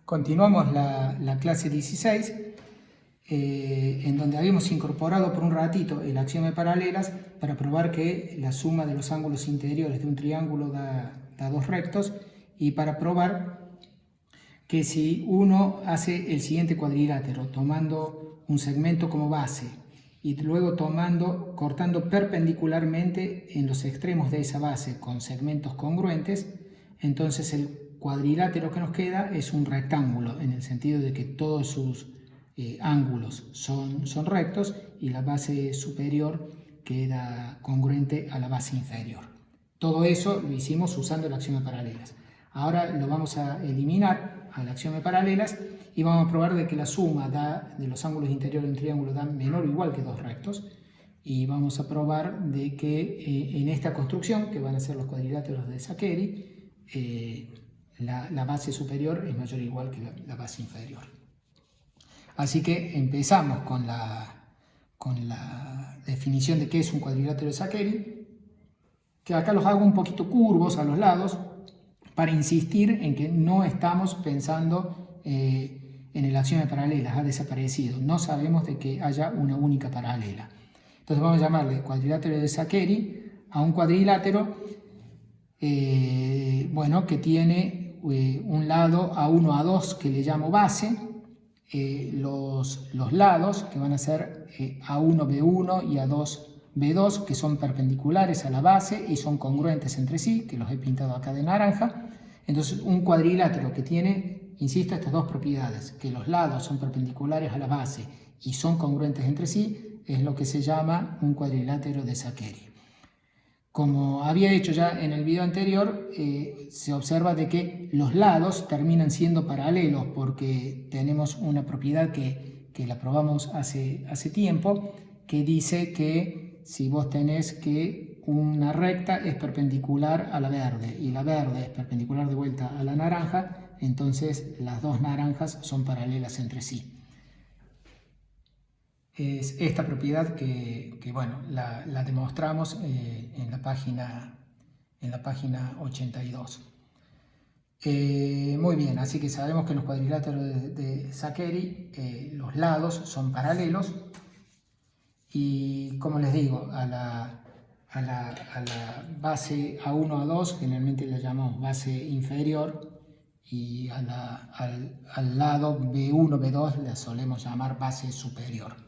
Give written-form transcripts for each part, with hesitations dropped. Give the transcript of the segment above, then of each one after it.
Continuamos la clase 16, en donde habíamos incorporado por un ratito el axioma de paralelas para probar que la suma de los ángulos interiores de un triángulo da dos rectos, y para probar que si uno hace el siguiente cuadrilátero tomando un segmento como base y luego cortando perpendicularmente en los extremos de esa base con segmentos congruentes, entonces el cuadrilátero que nos queda es un rectángulo, en el sentido de que todos sus ángulos son rectos y la base superior queda congruente a la base inferior. Todo eso lo hicimos usando el axioma de paralelas. Ahora lo vamos a eliminar al axioma de paralelas y vamos a probar de que la suma de los ángulos interiores de un triángulo da menor o igual que dos rectos, y vamos a probar de que en esta construcción, que van a ser los cuadriláteros de Saccheri, la base superior es mayor o igual que la base inferior. Así que empezamos con la definición de qué es un cuadrilátero de Saccheri, que acá los hago un poquito curvos a los lados para insistir en que no estamos pensando en el axioma de paralelas, ha desaparecido, no sabemos de que haya una única paralela. Entonces vamos a llamarle cuadrilátero de Saccheri a un cuadrilátero que tiene un lado A1, A2 que le llamo base, los lados que van a ser A1, B1 y A2, B2, que son perpendiculares a la base y son congruentes entre sí, que los he pintado acá de naranja. Entonces un cuadrilátero que tiene, insisto, estas dos propiedades, que los lados son perpendiculares a la base y son congruentes entre sí, es lo que se llama un cuadrilátero de Saccheri. Como había hecho ya en el video anterior, se observa de que los lados terminan siendo paralelos porque tenemos una propiedad que la probamos hace tiempo, que dice que si vos tenés que una recta es perpendicular a la verde y la verde es perpendicular de vuelta a la naranja, entonces las dos naranjas son paralelas entre sí. Es esta propiedad que la demostramos en la página 82. Muy bien, así que sabemos que en los cuadriláteros de Saccheri los lados son paralelos, y como les digo, a la base A1, A2 generalmente la llamamos base inferior, y al lado B1, B2 la solemos llamar base superior.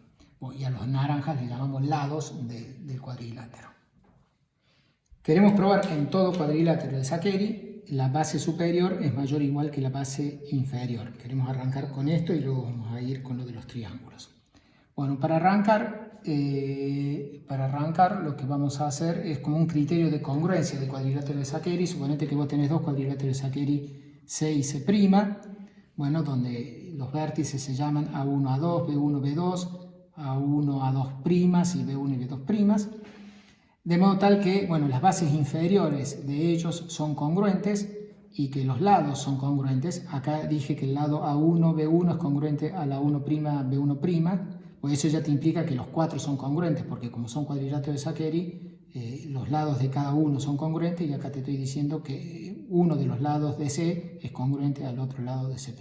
Y a los naranjas les llamamos lados del cuadrilátero. Queremos probar que en todo cuadrilátero de Saccheri la base superior es mayor o igual que la base inferior. Queremos arrancar con esto y luego vamos a ir con lo de los triángulos. Bueno, para arrancar lo que vamos a hacer es como un criterio de congruencia de cuadrilátero de Saccheri. Suponete que vos tenés dos cuadriláteros de Saccheri C y C', donde los vértices se llaman A1, A2, B1, B2, A1, A2' y B1 y B2', de modo tal que las bases inferiores de ellos son congruentes y que los lados son congruentes. Acá dije que el lado A1, B1 es congruente a la 1', B1', pues eso ya te implica que los cuatro son congruentes, porque como son cuadriláteros de Saccheri, los lados de cada uno son congruentes, y acá te estoy diciendo que uno de los lados de C es congruente al otro lado de C'.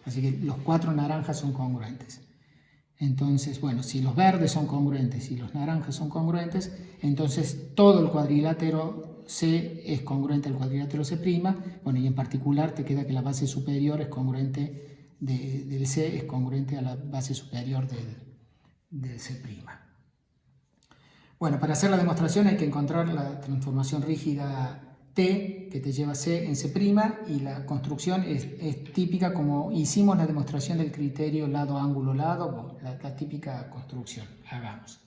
Así que los cuatro naranjas son congruentes. Entonces, si los verdes son congruentes y los naranjas son congruentes, entonces todo el cuadrilátero C es congruente al cuadrilátero C', y en particular te queda que la base superior es congruente del C, es congruente a la base superior del C'. Para hacer la demostración hay que encontrar la transformación rígida T, que te lleva C en C', y la construcción es típica como hicimos la demostración del criterio lado-ángulo-lado, la típica construcción. Hagamos.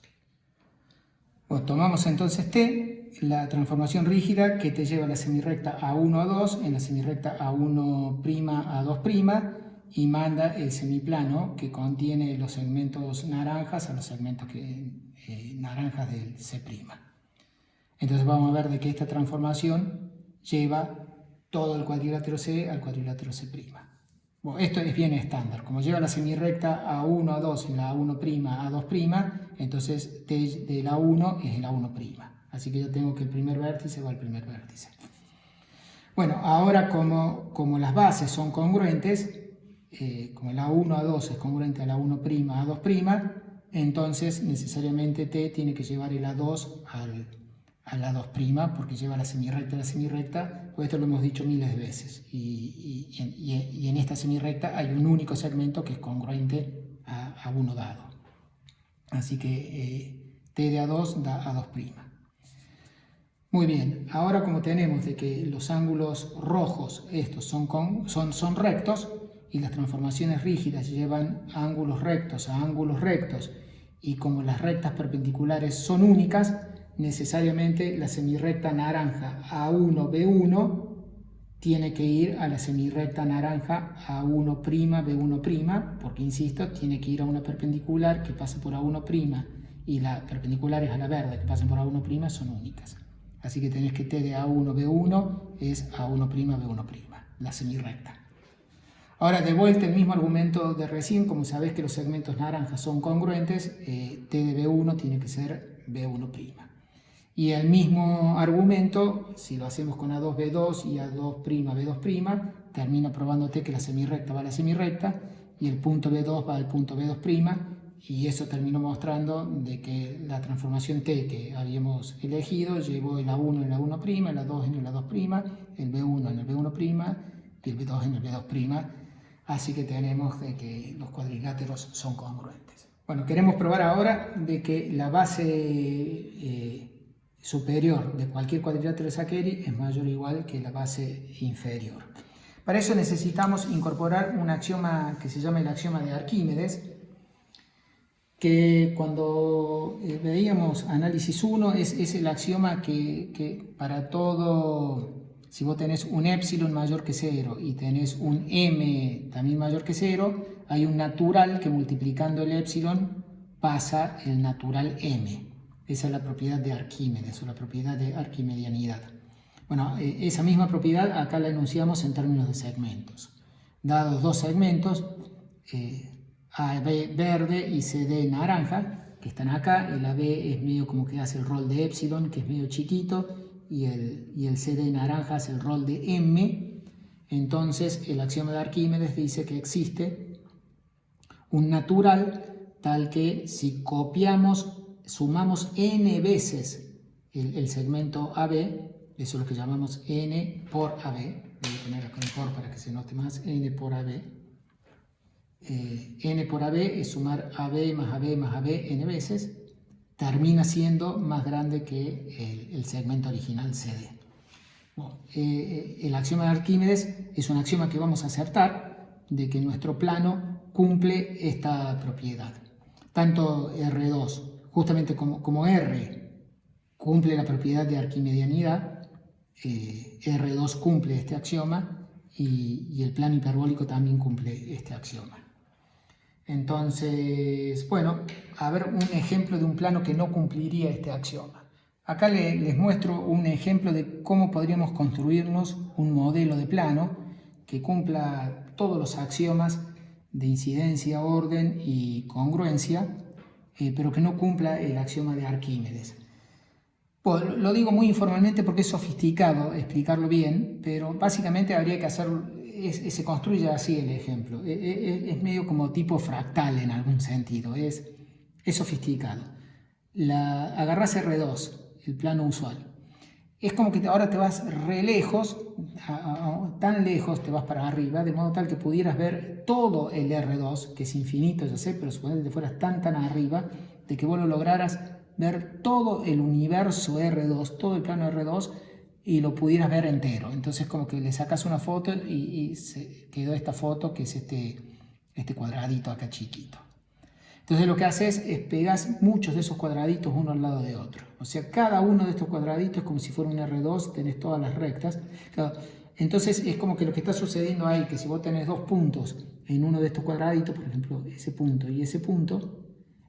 Tomamos entonces T, la transformación rígida que te lleva la semirrecta A1, A2, en la semirrecta A1', A2', y manda el semiplano que contiene los segmentos naranjas a los segmentos naranjas del C'. Entonces vamos a ver de que esta transformación lleva todo el cuadrilátero C al cuadrilátero C'. Esto es bien estándar. Como lleva la semirrecta A1, A2 y la A1', A2', entonces T de la 1 es el A1'. Así que yo tengo que el primer vértice va al primer vértice. Ahora como las bases son congruentes, como el A1, A2 es congruente a la 1', A2', entonces necesariamente T tiene que llevar el A2 al A2', porque lleva la semirrecta, pues esto lo hemos dicho miles de veces, y en esta semirrecta hay un único segmento que es congruente a uno dado. Así que T de A2 da A2'. Muy bien, ahora como tenemos de que los ángulos rojos, estos son rectos, y las transformaciones rígidas llevan ángulos rectos a ángulos rectos, y como las rectas perpendiculares son únicas, necesariamente la semirrecta naranja A1, B1 tiene que ir a la semirrecta naranja A1', B1', porque insisto, tiene que ir a una perpendicular que pasa por A1', y las perpendiculares a la verde que pasan por A1' son únicas. Así que tenés que T de A1, B1 es A1', B1', la semirrecta. Ahora, de vuelta el mismo argumento de recién, como sabés que los segmentos naranjas son congruentes, T de B1 tiene que ser B1'. Y el mismo argumento, si lo hacemos con A2, B2 y A2', B2', termina probándote que la semirrecta va a la semirrecta y el punto B2 va al punto B2', y eso terminó mostrando de que la transformación T que habíamos elegido llevó el A1 en el A1', el A2 en el A2', el B1 en el B1' y el B2 en el B2', así que tenemos de que los cuadriláteros son congruentes. Bueno, queremos probar ahora de que la base superior de cualquier cuadrilátero de Szekely es mayor o igual que la base inferior. Para eso necesitamos incorporar un axioma que se llama el axioma de Arquímedes, que cuando veíamos análisis 1 es el axioma que para todo, si vos tenés un epsilon mayor que 0 y tenés un m también mayor que 0, hay un natural que multiplicando el epsilon pasa el natural m. Esa es la propiedad de Arquímedes o la propiedad de arquimedianidad. Bueno, esa misma propiedad acá la enunciamos en términos de segmentos. Dados dos segmentos, AB verde y CD naranja, que están acá, el AB es medio como que hace el rol de epsilon, que es medio chiquito, y el CD naranja hace el rol de m. Entonces el axioma de Arquímedes dice que existe un natural tal que si sumamos n veces el segmento AB, eso es lo que llamamos n por AB, voy a poner acá un por para que se note más, n por AB. N por AB es sumar AB más AB más AB n veces, termina siendo más grande que el segmento original CD. Bueno, el axioma de Arquímedes es un axioma que vamos a acertar de que nuestro plano cumple esta propiedad. Tanto R2, justamente como R cumple la propiedad de arquimedianidad, R2 cumple este axioma y el plano hiperbólico también cumple este axioma. Entonces, bueno, a ver un ejemplo de un plano que no cumpliría este axioma. Acá les muestro un ejemplo de cómo podríamos construirnos un modelo de plano que cumpla todos los axiomas de incidencia, orden y congruencia, pero que no cumpla el axioma de Arquímedes. Pues, lo digo muy informalmente porque es sofisticado explicarlo bien, pero básicamente habría que hacerlo. Se construye así el ejemplo, es medio como tipo fractal en algún sentido, es sofisticado. Agarrás R2, el plano usual, es como que ahora te vas re lejos, tan lejos te vas para arriba, de modo tal que pudieras ver todo el R2, que es infinito, ya sé, pero suponete que fueras tan arriba, de que vos lo lograras ver todo el universo R2, todo el plano R2, y lo pudieras ver entero. Entonces como que le sacas una foto y se quedó esta foto que es este cuadradito acá chiquito. Entonces lo que haces es pegas muchos de esos cuadraditos uno al lado de otro. O sea, cada uno de estos cuadraditos es como si fuera un R2, tenés todas las rectas. Entonces es como que lo que está sucediendo ahí, que si vos tenés dos puntos en uno de estos cuadraditos, por ejemplo ese punto y ese punto,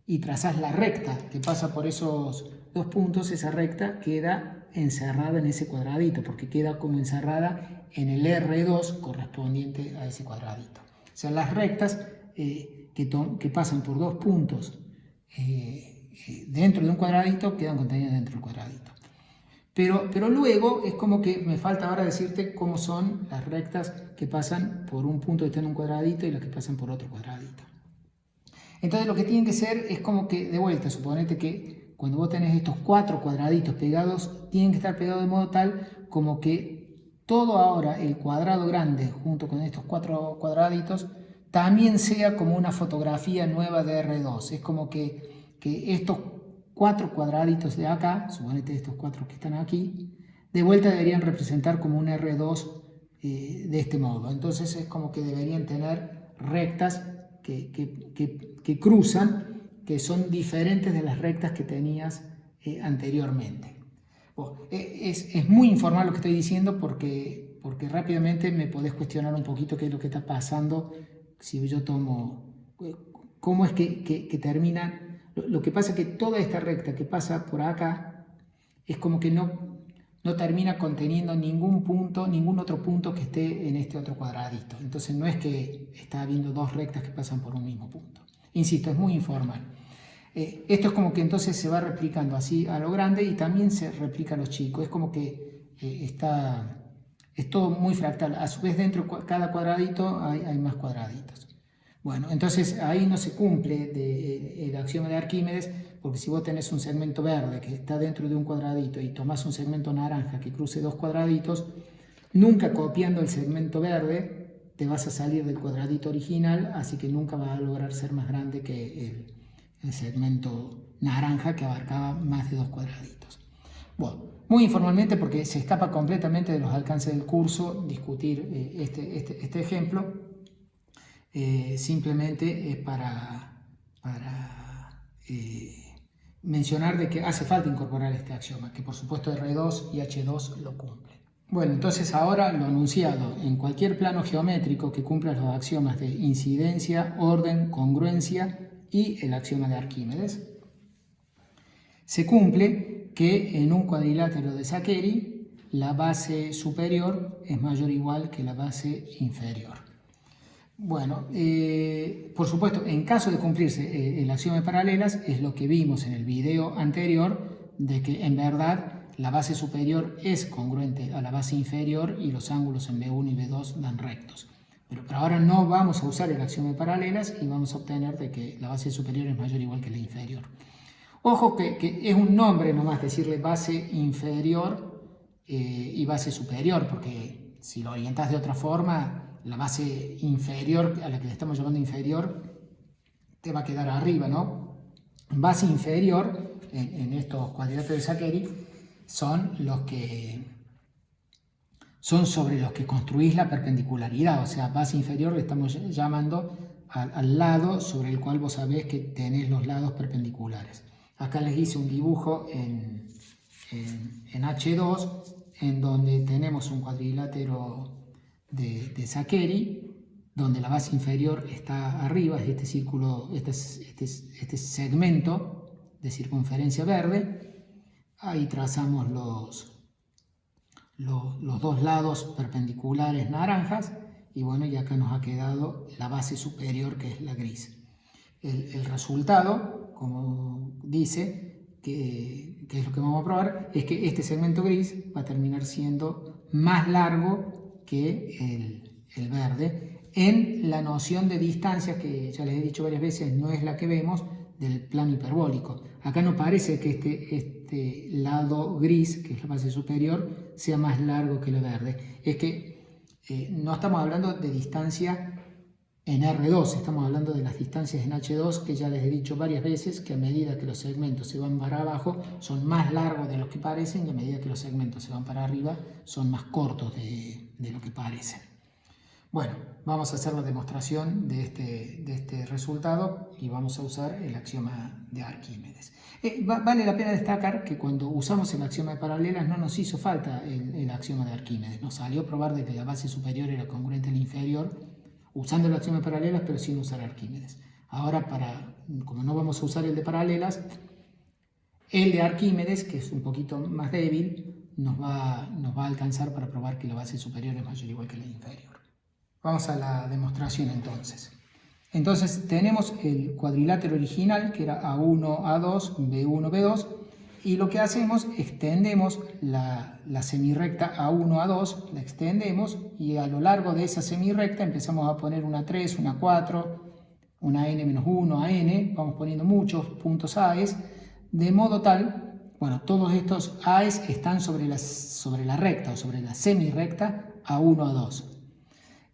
y trazás la recta que pasa por esos dos puntos, esa recta queda encerrada en ese cuadradito, porque queda como encerrada en el R2 correspondiente a ese cuadradito. O sea, las rectas que pasan por dos puntos dentro de un cuadradito quedan contenidas dentro del cuadradito. Pero luego es como que me falta ahora decirte cómo son las rectas que pasan por un punto que está en un cuadradito y las que pasan por otro cuadradito. Entonces lo que tiene que ser es como que, de vuelta, suponete que cuando vos tenés estos 4 cuadraditos pegados, tienen que estar pegados de modo tal como que todo ahora, el cuadrado grande junto con estos 4 cuadraditos, también sea como una fotografía nueva de R2. Es como que estos 4 cuadraditos de acá, suponete estos 4 que están aquí, de vuelta deberían representar como un R2 de este modo. Entonces es como que deberían tener rectas que cruzan, que son diferentes de las rectas que tenías anteriormente. Bueno, es muy informal lo que estoy diciendo porque rápidamente me podés cuestionar un poquito qué es lo que está pasando si yo tomo, cómo es que termina. Lo que pasa es que toda esta recta que pasa por acá es como que no termina conteniendo ningún otro punto que esté en este otro cuadradito. Entonces no es que está habiendo 2 rectas que pasan por un mismo punto. Insisto, es muy informal. Esto es como que entonces se va replicando así a lo grande y también se replica a los chicos. Es como que es todo muy fractal. A su vez dentro de cada cuadradito hay más cuadraditos. Bueno, entonces ahí no se cumple el axioma de Arquímedes, porque si vos tenés un segmento verde que está dentro de un cuadradito y tomás un segmento naranja que cruce 2 cuadraditos, nunca copiando el segmento verde te vas a salir del cuadradito original, así que nunca vas a lograr ser más grande que el segmento naranja que abarcaba más de 2 cuadraditos. Bueno, muy informalmente porque se escapa completamente de los alcances del curso discutir este ejemplo. Simplemente es para mencionar de que hace falta incorporar este axioma, que por supuesto R2 y H2 lo cumplen. Bueno, entonces ahora lo anunciado, en cualquier plano geométrico que cumpla los axiomas de incidencia, orden, congruencia y el axioma de Arquímedes, se cumple que en un cuadrilátero de Saccheri la base superior es mayor o igual que la base inferior. Bueno, por supuesto, en caso de cumplirse el axioma de paralelas, es lo que vimos en el video anterior, de que en verdad la base superior es congruente a la base inferior y los ángulos en B1 y B2 dan rectos. Pero ahora no vamos a usar el axioma de paralelas y vamos a obtener de que la base superior es mayor o igual que la inferior. Ojo que es un nombre nomás decirle base inferior y base superior, porque si lo orientas de otra forma, la base inferior, a la que le estamos llamando inferior, te va a quedar arriba, ¿no? Base inferior, en estos cuadriláteros de Saccheri, son sobre los que construís la perpendicularidad, o sea, base inferior le estamos llamando al lado sobre el cual vos sabés que tenés los lados perpendiculares. Acá les hice un dibujo en H2, en donde tenemos un cuadrilátero de Saccheri, donde la base inferior está arriba, es este círculo, este segmento de circunferencia verde. Ahí trazamos los 2 lados perpendiculares naranjas y bueno, y acá nos ha quedado la base superior, que es la gris. El resultado, como dice, que es lo que vamos a probar, es que este segmento gris va a terminar siendo más largo que el verde en la noción de distancia, que ya les he dicho varias veces no es la que vemos del plano hiperbólico. Acá no parece que este lado gris, que es la base superior, sea más largo que el verde. Es que no estamos hablando de distancia en R2, estamos hablando de las distancias en H2, que ya les he dicho varias veces que a medida que los segmentos se van para abajo son más largos de lo que parecen y a medida que los segmentos se van para arriba son más cortos de lo que parecen. Bueno, vamos a hacer la demostración de este resultado y vamos a usar el axioma de Arquímedes. Vale la pena destacar que cuando usamos el axioma de paralelas no nos hizo falta el axioma de Arquímedes. Nos salió probar de que la base superior era congruente a la inferior usando el axioma de paralelas, pero sin usar Arquímedes. Ahora, como no vamos a usar el de paralelas, el de Arquímedes, que es un poquito más débil, nos va a alcanzar para probar que la base superior es mayor o igual que la inferior. Vamos a la demostración entonces. Entonces tenemos el cuadrilátero original, que era A1, A2, B1, B2, Y lo que hacemos, extendemos la semirrecta A1, A2, la extendemos y a lo largo de esa semirrecta empezamos a poner una 3, una 4, una n-1, a n, vamos poniendo muchos puntos AES, de modo tal, bueno, todos estos AES están sobre la recta o sobre la semirrecta A1, A2.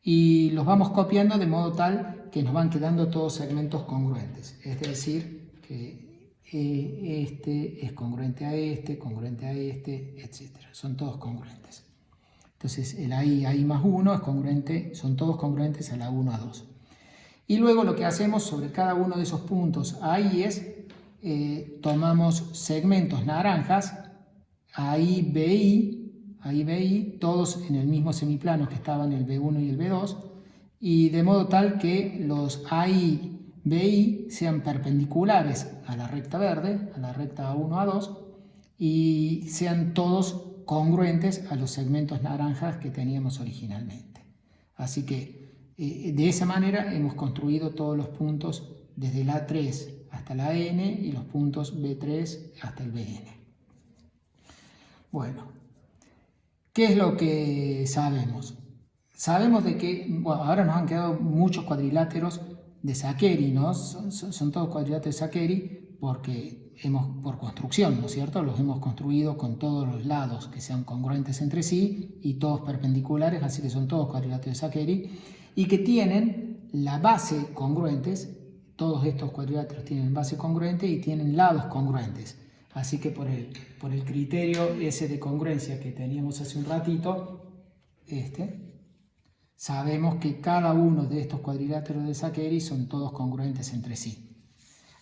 Y los vamos copiando de modo tal que nos van quedando todos segmentos congruentes, es decir, que este es congruente a este, etc. Son todos congruentes. Entonces el AI más 1 es congruente, son todos congruentes a la 1, a 2. Y luego lo que hacemos sobre cada uno de esos puntos ahí es, tomamos segmentos naranjas, ahí BI, todos en el mismo semiplano que estaban el B1 y el B2, y de modo tal que los AI BI sean perpendiculares a la recta verde, a la recta A1, A2, y sean todos congruentes a los segmentos naranjas que teníamos originalmente. Así que de esa manera hemos construido todos los puntos desde la A3 hasta la N y los puntos B3 hasta el BN. Bueno, ¿qué es lo que sabemos? Sabemos de que, bueno, ahora nos han quedado muchos cuadriláteros de Szekely, ¿no? Son todos cuadriláteros de Szekely porque por construcción, ¿no es cierto? Los hemos construido con todos los lados que sean congruentes entre sí y todos perpendiculares, así que son todos cuadriláteros de Szekely y que tienen la base congruentes. Todos estos cuadriláteros tienen base congruente y tienen lados congruentes. Así que por el criterio ese de congruencia que teníamos hace un ratito, sabemos que cada uno de estos cuadriláteros de Szekely son todos congruentes entre sí.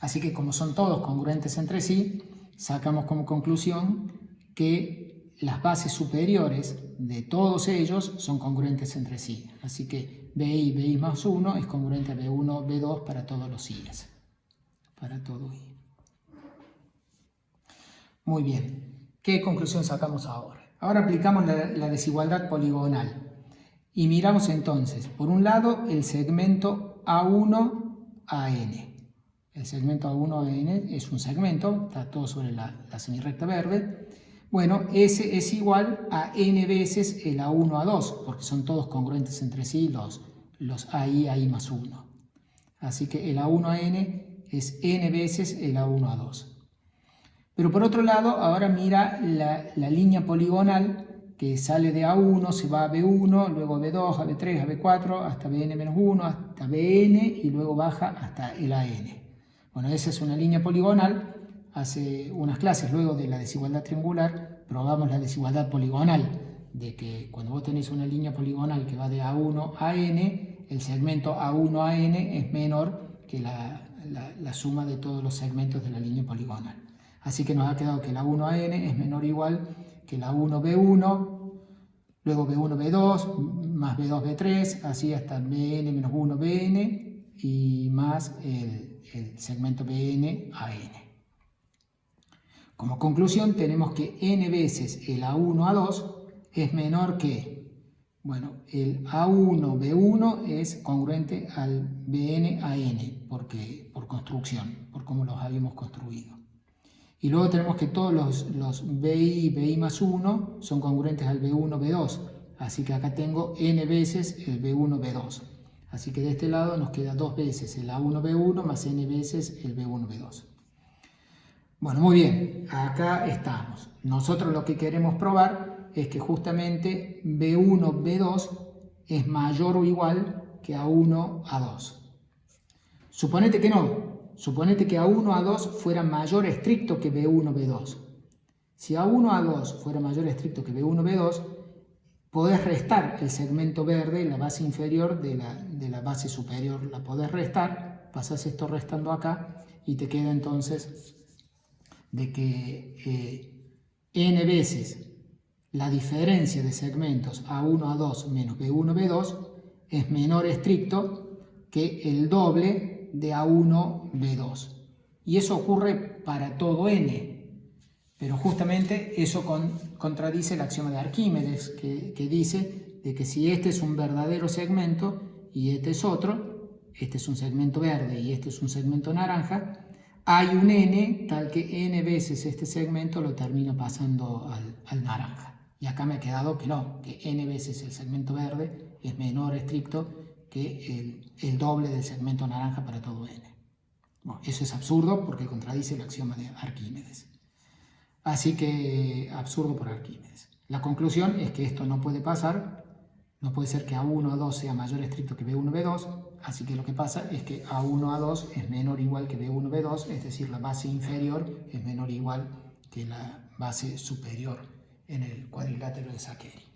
Así que como son todos congruentes entre sí, sacamos como conclusión que las bases superiores de todos ellos son congruentes entre sí. Así que BI más 1 es congruente a B1, B2 para todos los I's. Para todo I. Muy bien. ¿Qué conclusión sacamos ahora? Ahora aplicamos la desigualdad poligonal. Y miramos entonces, por un lado, el segmento A1AN. El segmento A1AN es un segmento, está todo sobre la semirrecta verde. Bueno, ese es igual a n veces el A1A2, porque son todos congruentes entre sí los AI más 1. Así que el A1AN es n veces el A1A2. Pero por otro lado, ahora mira la línea poligonal que sale de A1, se va a B1, luego a B2, a B3, a B4, hasta Bn-1, hasta Bn y luego baja hasta el AN. Bueno, esa es una línea poligonal. Hace unas clases luego de la desigualdad triangular probamos la desigualdad poligonal, de que cuando vos tenés una línea poligonal que va de A1 a N, el segmento A1 a N es menor que la suma de todos los segmentos de la línea poligonal. Así que nos ha quedado que la 1 a N es menor o igual que la 1B1, luego B1B2, más B2B3, así hasta Bn menos 1 Bn y más el segmento Bn a N. Como conclusión tenemos que n veces el A1A2 es menor que, bueno, el A1B1 es congruente al Bn a N, porque, por construcción, por cómo los habíamos construido. Y luego tenemos que todos los BI más 1 son congruentes al B1, B2. Así que acá tengo n veces el B1, B2. Así que de este lado nos queda 2 veces el A1, B1 más n veces el B1, B2. Bueno, muy bien, acá estamos. Nosotros lo que queremos probar es que justamente B1, B2 es mayor o igual que A1, A2. Suponete que no. Suponete que A1, A2 fuera mayor estricto que B1, B2. Si A1, A2 fuera mayor estricto que B1, B2, podés restar el segmento verde, la base inferior de la base superior. La podés restar, pasás esto restando acá y te queda entonces de que n veces la diferencia de segmentos A1, A2 menos B1, B2 es menor estricto que el doble de A1, B2. Y eso ocurre para todo n. Pero justamente eso contradice el axioma de Arquímedes, que dice de que si este es un verdadero segmento y este es otro, este es un segmento verde y este es un segmento naranja, hay un n tal que n veces este segmento lo termino pasando al naranja. Y acá me ha quedado que no, que n veces el segmento verde es menor estricto que el doble del segmento naranja para todo n. Bueno, eso es absurdo porque contradice el axioma de Arquímedes. Así que absurdo por Arquímedes. La conclusión es que esto no puede pasar, no puede ser que A1, A2 sea mayor estricto que B1, B2, así que lo que pasa es que A1, A2 es menor o igual que B1, B2, es decir, la base inferior es menor o igual que la base superior en el cuadrilátero de Saccheri.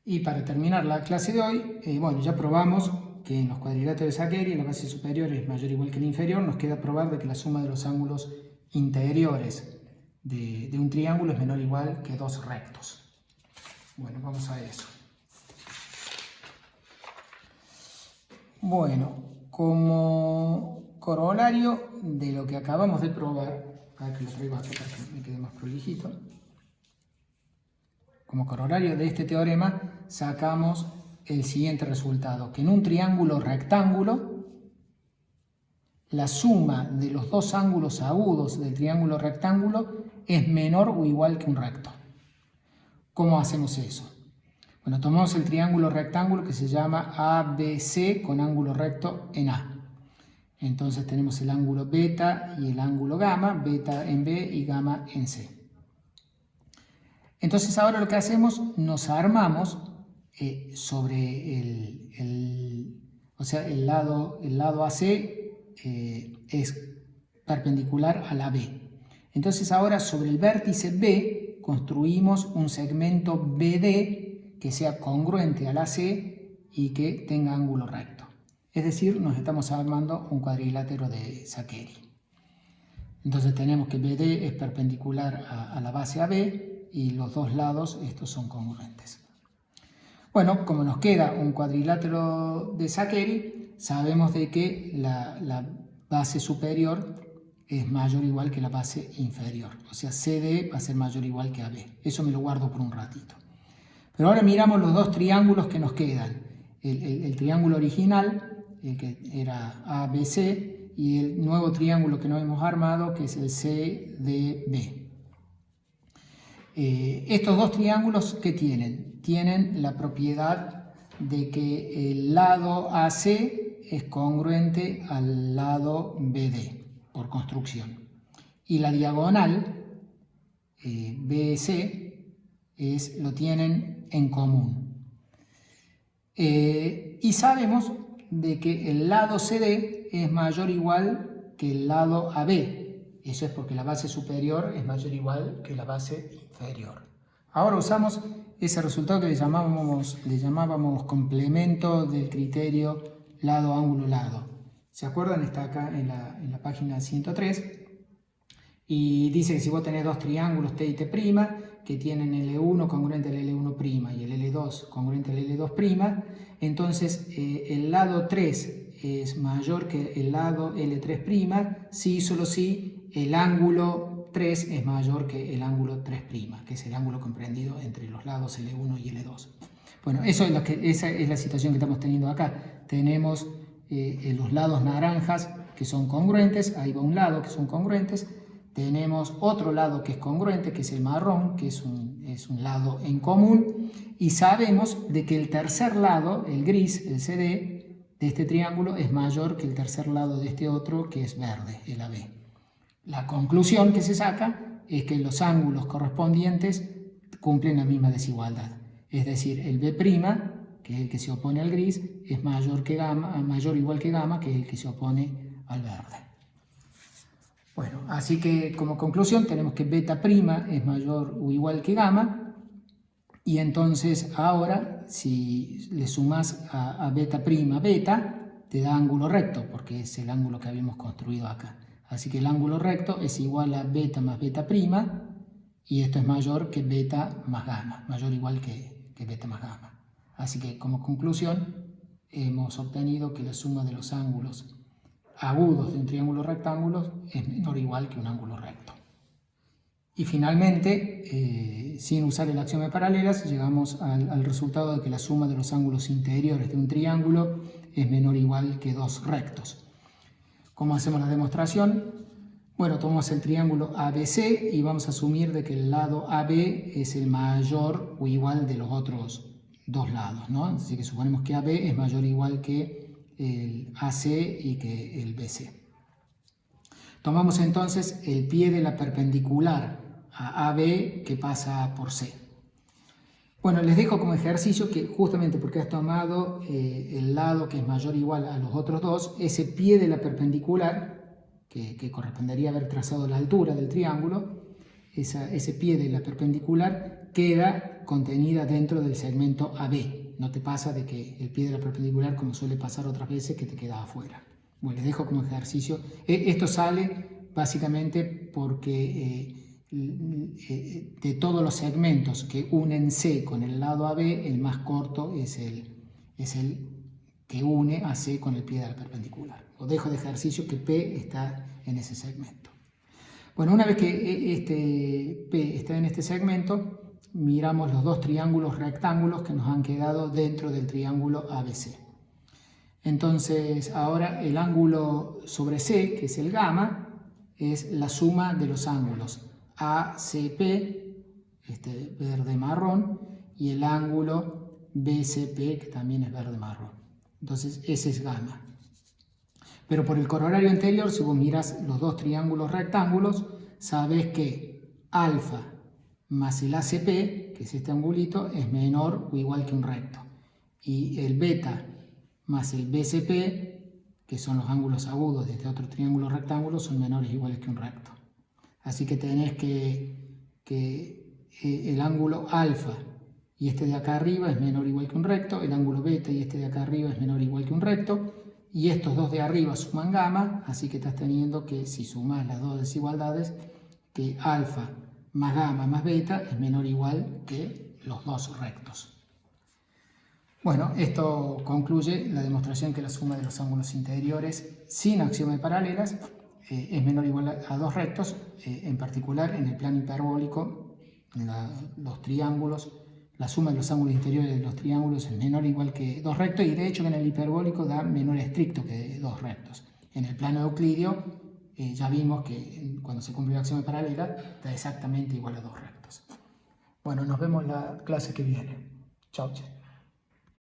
Y para terminar la clase de hoy, bueno, ya probamos que en los cuadriláteros de Saccheri la base superior es mayor o igual que la inferior. Nos queda probar de que la suma de los ángulos interiores de un triángulo es menor o igual que dos rectos. Bueno, vamos a eso. Bueno, como corolario de lo que acabamos de probar, acá que lo traigo acá para que me quede más prolijito, como corolario de este teorema sacamos el siguiente resultado, que en un triángulo rectángulo la suma de los dos ángulos agudos del triángulo rectángulo es menor o igual que un recto. ¿Cómo hacemos eso? Bueno, tomamos el triángulo rectángulo que se llama ABC con ángulo recto en A. Entonces tenemos el ángulo beta y el ángulo gamma, beta en B y gamma en C. Entonces ahora lo que hacemos, nos armamos sobre el lado AC es perpendicular a la B. Entonces ahora sobre el vértice B construimos un segmento BD que sea congruente a la C y que tenga ángulo recto. Es decir, nos estamos armando un cuadrilátero de Saccheri. Entonces tenemos que BD es perpendicular a la base AB y los dos lados estos son congruentes. Bueno, como nos queda un cuadrilátero de Saccheri, sabemos de que la base superior es mayor o igual que la base inferior. O sea, CD va a ser mayor o igual que AB. Eso me lo guardo por un ratito. Pero ahora miramos los dos triángulos que nos quedan. El triángulo original, el que era ABC, y el nuevo triángulo que nos hemos armado, que es el CDB. Estos dos triángulos, ¿qué tienen? Tienen la propiedad de que el lado AC es congruente al lado BD, por construcción. Y la diagonal, BC, lo tienen en común. Y sabemos de que el lado CD es mayor o igual que el lado AB. Eso es porque la base superior es mayor o igual que la base inferior. Ahora usamos ese resultado que le llamábamos complemento del criterio lado, ángulo, lado. ¿Se acuerdan? Está acá en la página 103. Y dice que si vos tenés dos triángulos T y T', que tienen L1 congruente al L1' y el L2 congruente al L2', entonces el lado 3 es mayor que el lado L3', si solo si el ángulo 3 es mayor que el ángulo 3', que es el ángulo comprendido entre los lados L1 y L2. Bueno, esa es la situación que estamos teniendo acá. Tenemos los lados naranjas que son congruentes, ahí va un lado que son congruentes. Tenemos otro lado que es congruente, que es el marrón, que es un lado en común. Y sabemos de que el tercer lado, el gris, el CD, de este triángulo es mayor que el tercer lado de este otro, que es verde, el AB. La conclusión que se saca es que los ángulos correspondientes cumplen la misma desigualdad. Es decir, el B', que es el que se opone al gris, es mayor o igual que gamma, que es el que se opone al verde. Bueno, así que como conclusión tenemos que beta' es mayor o igual que gamma, y entonces ahora si le sumas a beta', beta, te da ángulo recto, porque es el ángulo que habíamos construido acá. Así que el ángulo recto es igual a beta más beta', y esto es mayor que beta más gamma, mayor o igual que beta más gamma. Así que como conclusión hemos obtenido que la suma de los ángulos agudos de un triángulo rectángulo es menor o igual que un ángulo recto. Y finalmente, sin usar el axioma de paralelas, llegamos al resultado de que la suma de los ángulos interiores de un triángulo es menor o igual que dos rectos. ¿Cómo hacemos la demostración? Bueno, tomamos el triángulo ABC y vamos a asumir de que el lado AB es el mayor o igual de los otros dos lados, ¿no? Así que suponemos que AB es mayor o igual que el AC y que el BC. Tomamos entonces el pie de la perpendicular a AB que pasa por C. Bueno, les dejo como ejercicio que justamente porque has tomado el lado que es mayor o igual a los otros dos, ese pie de la perpendicular, que correspondería haber trazado la altura del triángulo, ese pie de la perpendicular queda contenida dentro del segmento AB. No te pasa de que el pie de la perpendicular, como suele pasar otras veces, que te queda afuera. Bueno, les dejo como ejercicio. Esto sale básicamente porque de todos los segmentos que unen C con el lado AB, el más corto es el que une a C con el pie de la perpendicular. Os dejo de ejercicio que P está en ese segmento. Bueno, una vez que este P está en este segmento, miramos los dos triángulos rectángulos que nos han quedado dentro del triángulo ABC. Entonces, ahora el ángulo sobre C, que es el gamma, es la suma de los ángulos ACP, este verde-marrón, y el ángulo BCP, que también es verde-marrón. Entonces, ese es gamma. Pero por el corolario anterior, si vos miras los dos triángulos rectángulos, sabes que alfa más el ACP, que es este angulito, es menor o igual que un recto. Y el beta más el BCP, que son los ángulos agudos de este otro triángulo rectángulo, son menores o iguales que un recto. Así que tenés que el ángulo alfa y este de acá arriba es menor o igual que un recto, el ángulo beta y este de acá arriba es menor o igual que un recto, y estos dos de arriba suman gamma, así que estás teniendo que, si sumas las dos desigualdades, que alfa más gamma más beta es menor o igual que los dos rectos. Bueno, esto concluye la demostración que la suma de los ángulos interiores sin axioma de paralelas es menor o igual a dos rectos, en particular en el plano hiperbólico, los triángulos, la suma de los ángulos interiores de los triángulos es menor o igual que dos rectos, y de hecho en el hiperbólico da menor estricto que dos rectos. En el plano euclídeo ya vimos que cuando se cumple el axioma de paralela da exactamente igual a dos rectos. Bueno, nos vemos la clase que viene. Chau, chau.